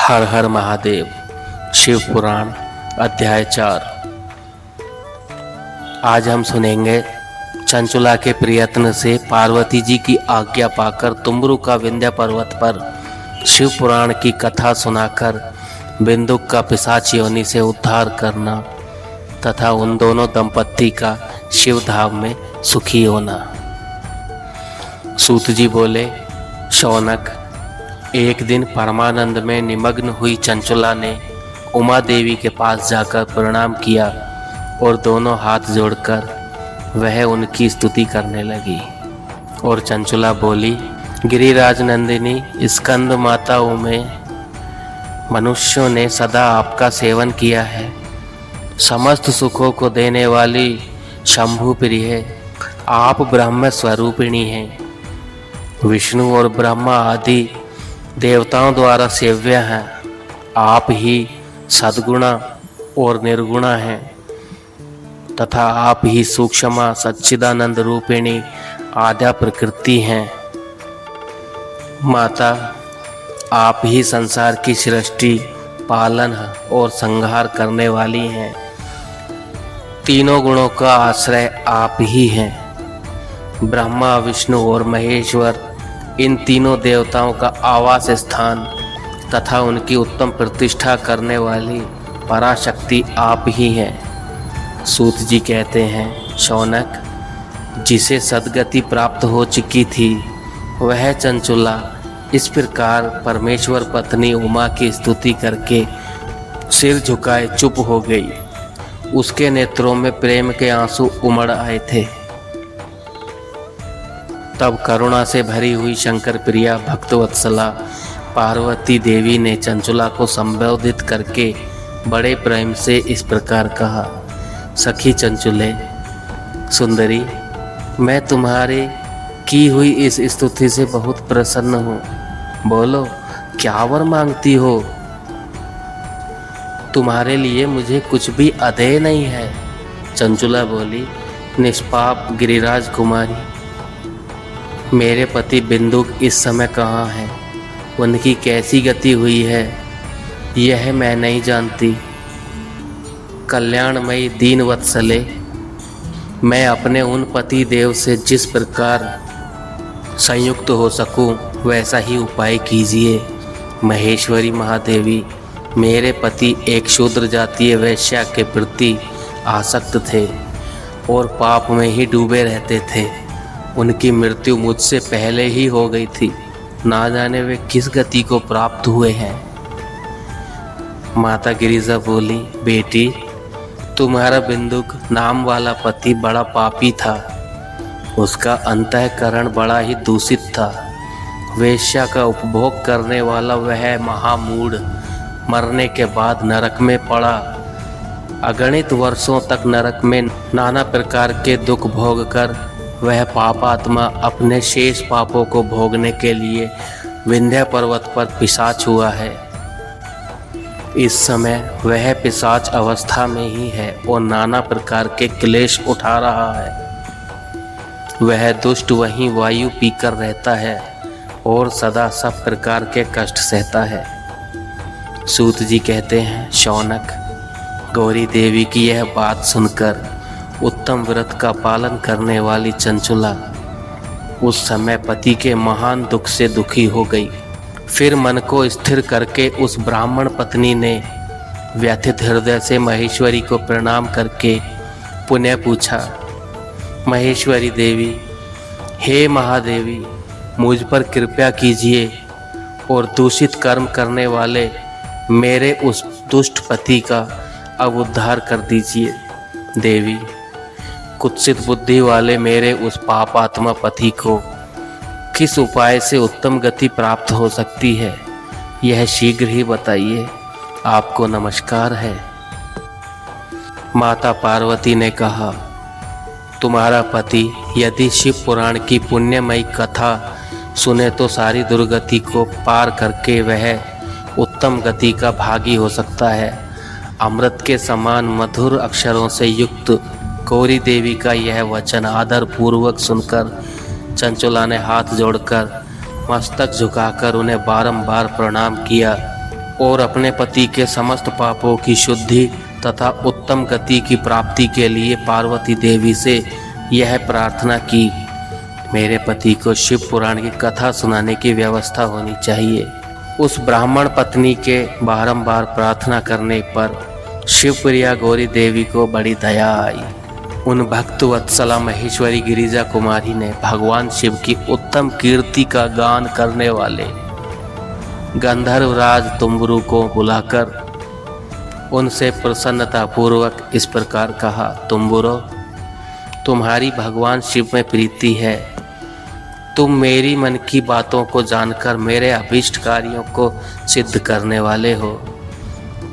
हर हर महादेव। शिव पुराण अध्याय 4। आज हम सुनेंगे चंचुला के प्रयत्न से पार्वती जी की आज्ञा पाकर तुमरु का विंध्य पर्वत पर शिव पुराण की कथा सुनाकर बिंदुक का पिशाच योनि से उद्धार करना तथा उन दोनों दंपत्ति का शिव धाम में सुखी होना। सूत जी बोले, शौनक, एक दिन परमानंद में निमग्न हुई चंचुला ने उमा देवी के पास जाकर प्रणाम किया और दोनों हाथ जोड़कर वह उनकी स्तुति करने लगी। और चंचुला बोली, गिरिराज नंदिनी स्कंद माताओं में मनुष्यों ने सदा आपका सेवन किया है। समस्त सुखों को देने वाली शंभु प्रिय आप ब्रह्म स्वरूपिणी हैं। विष्णु और ब्रह्मा आदि देवताओं द्वारा सेव्य हैं। आप ही सद्गुणा और निर्गुणा हैं तथा आप ही सूक्ष्म सच्चिदानंद रूपिणी आद्या प्रकृति हैं। माता, आप ही संसार की सृष्टि, पालन और संहार करने वाली हैं। तीनों गुणों का आश्रय आप ही हैं। ब्रह्मा, विष्णु और महेश्वर इन तीनों देवताओं का आवास स्थान तथा उनकी उत्तम प्रतिष्ठा करने वाली पराशक्ति आप ही हैं। सूत जी कहते हैं, शौनक, जिसे सद्गति प्राप्त हो चुकी थी वह चंचुला इस प्रकार परमेश्वर पत्नी उमा की स्तुति करके सिर झुकाए चुप हो गई। उसके नेत्रों में प्रेम के आंसू उमड़ आए थे। तब करुणा से भरी हुई शंकर प्रिया भक्तवत्सला पार्वती देवी ने चंचुला को संबोधित करके बड़े प्रेम से इस प्रकार कहा, सखी चंचुले, सुंदरी, मैं तुम्हारे की हुई इस स्तुति से बहुत प्रसन्न हूँ। बोलो, क्या वर मांगती हो? तुम्हारे लिए मुझे कुछ भी अधेय नहीं है। चंचुला बोली, निष्पाप गिरिराज कुमारी, मेरे पति बिंदुक इस समय कहाँ हैं? उनकी कैसी गति हुई है यह मैं नहीं जानती। कल्याणमयी दीन वत्सले, मैं अपने उन पति देव से जिस प्रकार संयुक्त हो सकूं वैसा ही उपाय कीजिए। महेश्वरी महादेवी, मेरे पति एक शूद्र जातीय वैश्या के प्रति आसक्त थे और पाप में ही डूबे रहते थे। उनकी मृत्यु मुझसे पहले ही हो गई थी। ना जाने वे किस गति को प्राप्त हुए हैं। माता गिरिजा बोली, बेटी, तुम्हारा बिंदुक नाम वाला पति बड़ा पापी था। उसका अंतःकरण बड़ा ही दूषित था। वेश्या का उपभोग करने वाला वह महामूढ़ मरने के बाद नरक में पड़ा। अगणित वर्षों तक नरक में नाना प्रकार के दुख भोग कर वह पापात्मा अपने शेष पापों को भोगने के लिए विंध्य पर्वत पर पिशाच हुआ है। इस समय वह पिशाच अवस्था में ही है और नाना प्रकार के क्लेश उठा रहा है। वह दुष्ट वहीं वायु पीकर रहता है और सदा सब प्रकार के कष्ट सहता है। सूत जी कहते हैं, शौनक, गौरी देवी की यह बात सुनकर उत्तम व्रत का पालन करने वाली चंचुला उस समय पति के महान दुख से दुखी हो गई। फिर मन को स्थिर करके उस ब्राह्मण पत्नी ने व्यथित हृदय से महेश्वरी को प्रणाम करके पुनः पूछा, महेश्वरी देवी, हे महादेवी, मुझ पर कृपा कीजिए और दूषित कर्म करने वाले मेरे उस दुष्ट पति का अब उद्धार कर दीजिए। देवी, कुत्सित बुद्धि वाले मेरे उस पापात्मा पति को किस उपाय से उत्तम गति प्राप्त हो सकती है, यह शीघ्र ही बताइए। आपको नमस्कार है। माता पार्वती ने कहा, तुम्हारा पति यदि शिव पुराण की पुण्यमयी कथा सुने तो सारी दुर्गति को पार करके वह उत्तम गति का भागी हो सकता है। अमृत के समान मधुर अक्षरों से युक्त गौरी देवी का यह वचन आदर पूर्वक सुनकर चंचुला ने हाथ जोड़कर मस्तक झुकाकर उन्हें बारंबार प्रणाम किया और अपने पति के समस्त पापों की शुद्धि तथा उत्तम गति की प्राप्ति के लिए पार्वती देवी से यह प्रार्थना की, मेरे पति को शिव पुराण की कथा सुनाने की व्यवस्था होनी चाहिए। उस ब्राह्मण पत्नी के बारंबार प्रार्थना करने पर शिवप्रिया गौरी देवी को बड़ी दया आई। उन भक्त वत्सला महेश्वरी गिरिजा कुमारी ने भगवान शिव की उत्तम कीर्ति का गान करने वाले गंधर्वराज तुम्बुरु को बुलाकर उनसे प्रसन्नता पूर्वक इस प्रकार कहा, तुम्बुरो, तुम्हारी भगवान शिव में प्रीति है। तुम मेरी मन की बातों को जानकर मेरे अभीष्ट कार्यों को सिद्ध करने वाले हो,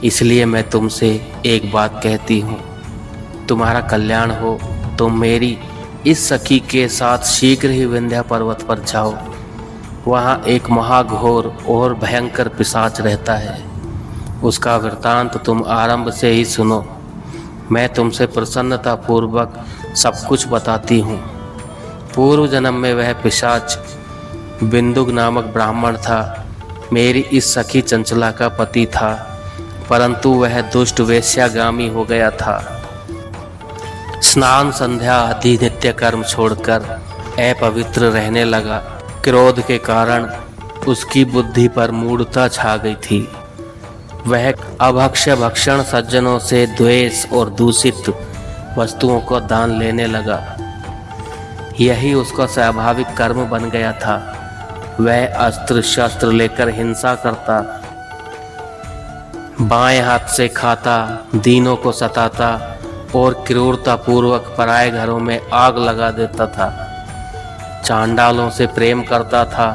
इसलिए मैं तुमसे एक बात कहती हूँ, तुम्हारा कल्याण हो। तुम मेरी इस सखी के साथ शीघ्र ही विंध्या पर्वत पर जाओ। वहाँ एक महाघोर और भयंकर पिशाच रहता है। उसका वृत्तांत तुम आरंभ से ही सुनो। मैं तुमसे प्रसन्नता पूर्वक सब कुछ बताती हूँ। पूर्व जन्म में वह पिशाच बिंदुक नामक ब्राह्मण था। मेरी इस सखी चंचला का पति था, परंतु वह दुष्ट वेश्यागामी हो गया था। स्नान संध्या आदि नित्य कर्म छोड़कर अपवित्र रहने लगा। क्रोध के कारण उसकी बुद्धि पर मूढ़ता छा गई थी। वह अभक्ष्य भक्षण, सज्जनों से द्वेष और दूषित वस्तुओं को दान लेने लगा। यही उसका स्वाभाविक कर्म बन गया था। वह अस्त्र शस्त्र लेकर हिंसा करता, बाएं हाथ से खाता, दीनों को सताता और क्रूरता पूर्वक पराये घरों में आग लगा देता था। चांडालों से प्रेम करता था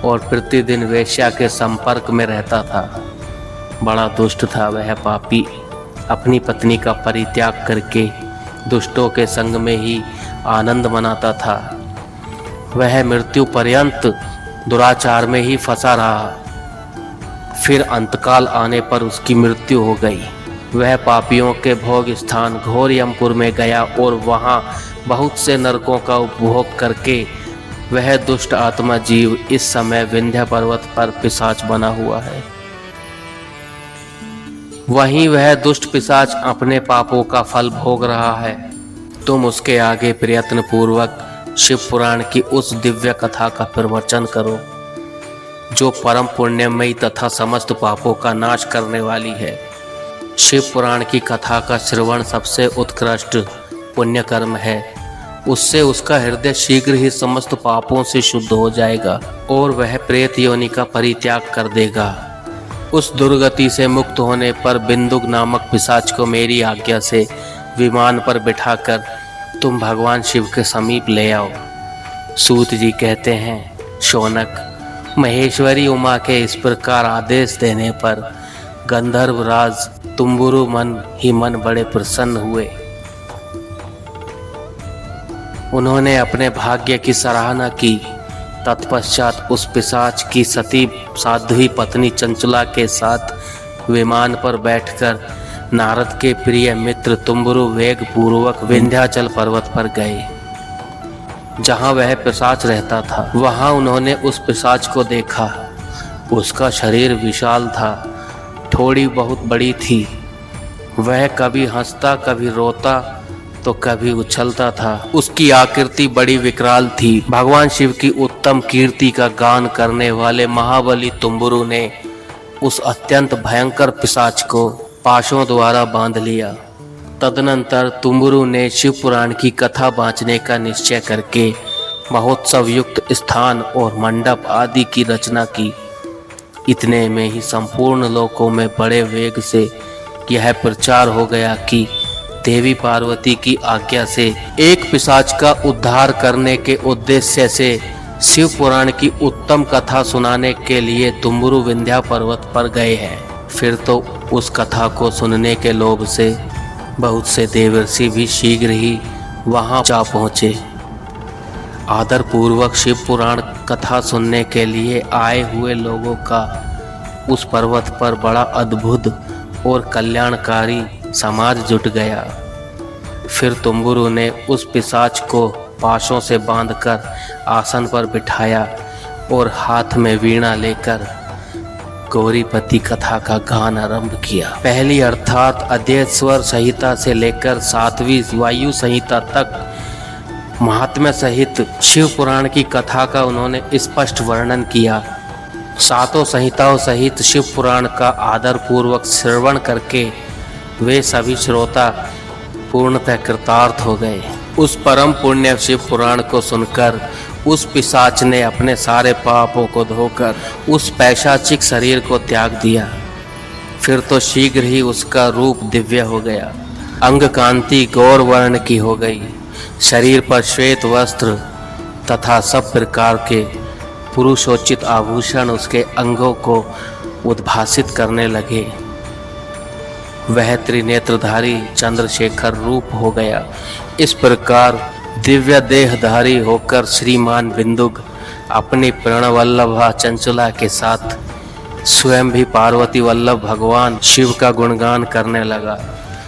और प्रतिदिन वेश्या के संपर्क में रहता था। बड़ा दुष्ट था वह पापी। अपनी पत्नी का परित्याग करके दुष्टों के संग में ही आनंद मनाता था। वह मृत्यु पर्यंत दुराचार में ही फंसा रहा। फिर अंतकाल आने पर उसकी मृत्यु हो गई। वह पापियों के भोग स्थान घोर यमपुर में गया और वहाँ बहुत से नरकों का उपभोग करके वह दुष्ट आत्मा जीव इस समय विंध्या पर्वत पर पिशाच बना हुआ है। वहीं वह दुष्ट पिशाच अपने पापों का फल भोग रहा है। तुम उसके आगे प्रयत्न पूर्वक शिव पुराण की उस दिव्य कथा का प्रवचन करो, जो परम पुण्यमयी तथा समस्त पापों का नाश करने वाली है। शिव पुराण की कथा का श्रवण सबसे उत्कृष्ट पुण्य कर्म है। उससे उसका हृदय शीघ्र ही समस्त पापों से शुद्ध हो जाएगा और वह प्रेत योनि का परित्याग कर देगा। उस दुर्गति से मुक्त होने पर बिंदुक नामक पिशाच को मेरी आज्ञा से विमान पर बिठाकर तुम भगवान शिव के समीप ले आओ। सूत जी कहते हैं, शौनक, महेश्वरी उमा के इस प्रकार आदेश देने पर गंधर्वराज तुम्बुरु मन ही मन बड़े प्रसन्न हुए। उन्होंने अपने भाग्य की सराहना की। तत्पश्चात उस पिशाच की सती साध्वी पत्नी चंचला के साथ विमान पर बैठकर नारद के प्रिय मित्र तुम्बुरु वेग पूर्वक विंध्याचल पर्वत पर गए, जहां वह पिशाच रहता था। वहां उन्होंने उस पिशाच को देखा। उसका शरीर विशाल था, थोड़ी बहुत बड़ी थी। वह कभी हंसता, कभी रोता तो कभी उछलता था। उसकी आकृति बड़ी विकराल थी। भगवान शिव की उत्तम कीर्ति का गान करने वाले महाबली तुम्बुरु ने उस अत्यंत भयंकर पिशाच को पाशों द्वारा बांध लिया। तदनंतर तुम्बुरु ने शिव पुराण की कथा बांचने का निश्चय करके महोत्सव युक्त स्थान और मंडप आदि की रचना की। इतने में ही संपूर्ण लोकों में बड़े वेग से यह प्रचार हो गया कि देवी पार्वती की आज्ञा से एक पिशाच का उद्धार करने के उद्देश्य से शिव पुराण की उत्तम कथा सुनाने के लिए तुम्बुरु विंध्या पर्वत पर गए हैं। फिर तो उस कथा को सुनने के लोभ से बहुत से देवर्षि भी शीघ्र ही वहां जा पहुंचे। आदर पूर्वक शिव पुराण कथा सुनने के लिए आए हुए लोगों का उस पर्वत पर बड़ा अद्भुत और कल्याणकारी समाज जुट गया। फिर तुम्बुरु ने उस पिशाच को पाशों से बांधकर आसन पर बिठाया और हाथ में वीणा लेकर गौरीपति कथा का गान आरंभ किया। पहली अर्थात अद्वैतेश्वर संहिता से लेकर 7वीं वायु संहिता तक महात्म्य सहित शिव पुराण की कथा का उन्होंने स्पष्ट वर्णन किया। सातों संहिताओं सहित शिव पुराण का आदर पूर्वक श्रवण करके वे सभी श्रोता पूर्णतः कृतार्थ हो गए। उस परम पुण्य शिव पुराण को सुनकर उस पिशाच ने अपने सारे पापों को धोकर उस पैशाचिक शरीर को त्याग दिया। फिर तो शीघ्र ही उसका रूप दिव्य हो गया। अंग कांति गौर वर्ण की हो गई। शरीर पर श्वेत वस्त्र तथा सब प्रकार के पुरुषोचित आभूषण उसके अंगों को उद्भासित करने लगे। वह त्रिनेत्रधारी चंद्रशेखर रूप हो गया। इस प्रकार दिव्य देहधारी होकर श्रीमान बिंदुक अपनी प्रणवल्लभा चंचला के साथ स्वयं भी पार्वती वल्लभ भगवान शिव का गुणगान करने लगा।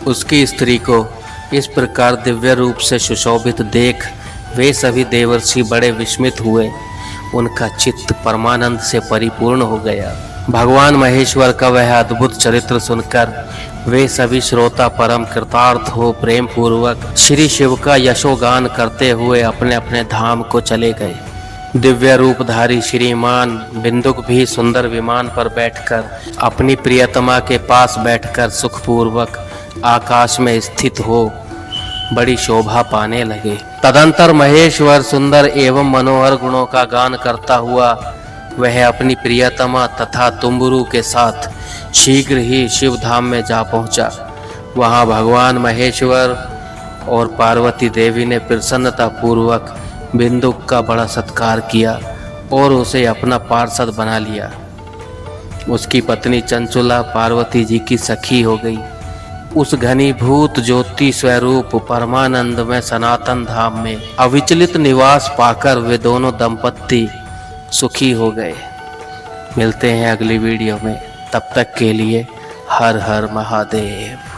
उसकी स्त्री को इस प्रकार दिव्य रूप से सुशोभित देख वे सभी देवर्षि बड़े विस्मित हुए। उनका चित्त परमानंद से परिपूर्ण हो गया। भगवान महेश्वर का वह अद्भुत चरित्र सुनकर वे सभी श्रोता परम कृतार्थ हो प्रेम पूर्वक श्री शिव का यशोगान करते हुए अपने अपने धाम को चले गए। दिव्य रूपधारी श्रीमान बिंदुक भी सुंदर विमान पर बैठकर अपनी प्रियतमा के पास बैठकर सुखपूर्वक आकाश में स्थित हो बड़ी शोभा पाने लगे। तदंतर महेश्वर सुंदर एवं मनोहर गुणों का गान करता हुआ वह अपनी प्रियतमा तथा तुम्बुरु के साथ शीघ्र ही शिव धाम में जा पहुंचा। वहां भगवान महेश्वर और पार्वती देवी ने प्रसन्नता पूर्वक बिंदुक का बड़ा सत्कार किया और उसे अपना पार्षद बना लिया। उसकी पत्नी चंचुला पार्वती जी की सखी हो गई। उस घनीभूत ज्योति स्वरूप परमानंद में सनातन धाम में अविचलित निवास पाकर वे दोनों दंपत्ति सुखी हो गए। मिलते हैं अगली वीडियो में, तब तक के लिए हर हर महादेव।